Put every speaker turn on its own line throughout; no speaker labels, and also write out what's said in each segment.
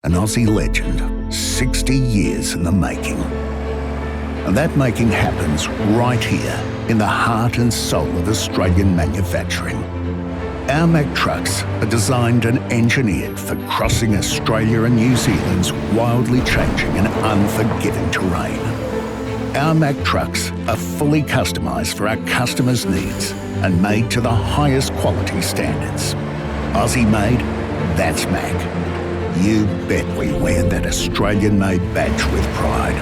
an Aussie legend, 60 years in the making. And that making happens right here in the heart and soul of Australian manufacturing. Our Mack trucks are designed and engineered for crossing Australia and New Zealand's wildly changing and unforgiving terrain. Our Mack trucks are fully customised for our customers' needs and made to the highest quality standards. Aussie made, that's Mack. You bet we wear that Australian-made badge with pride.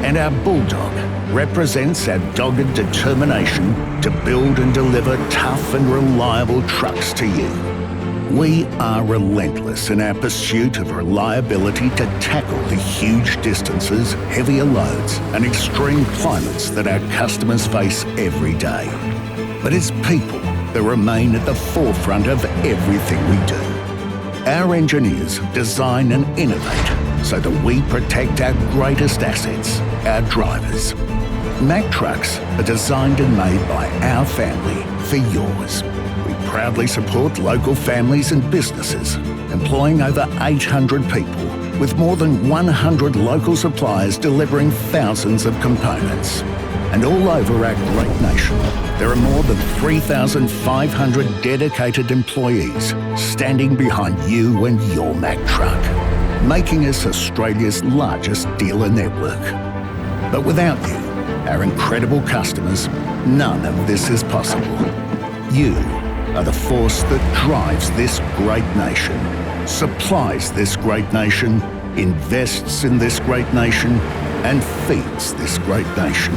And our Bulldog represents our dogged determination to build and deliver tough and reliable trucks to you. We are relentless in our pursuit of reliability to tackle the huge distances, heavier loads, and extreme climates that our customers face every day. But it's people that remain at the forefront of everything we do. Our engineers design and innovate so that we protect our greatest assets, our drivers. Mack trucks are designed and made by our family for yours. We proudly support local families and businesses, employing over 800 people, with more than 100 local suppliers delivering thousands of components. And all over our great nation, there are more than 3,500 dedicated employees standing behind you and your Mack truck, making us Australia's largest dealer network. But without you, our incredible customers, none of this is possible. You are the force that drives this great nation, supplies this great nation, invests in this great nation, and feeds this great nation.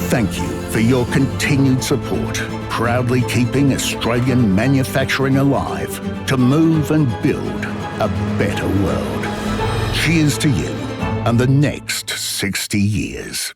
Thank you for your continued support, proudly keeping Australian manufacturing alive to move and build a better world. Cheers to you and the next 60 years.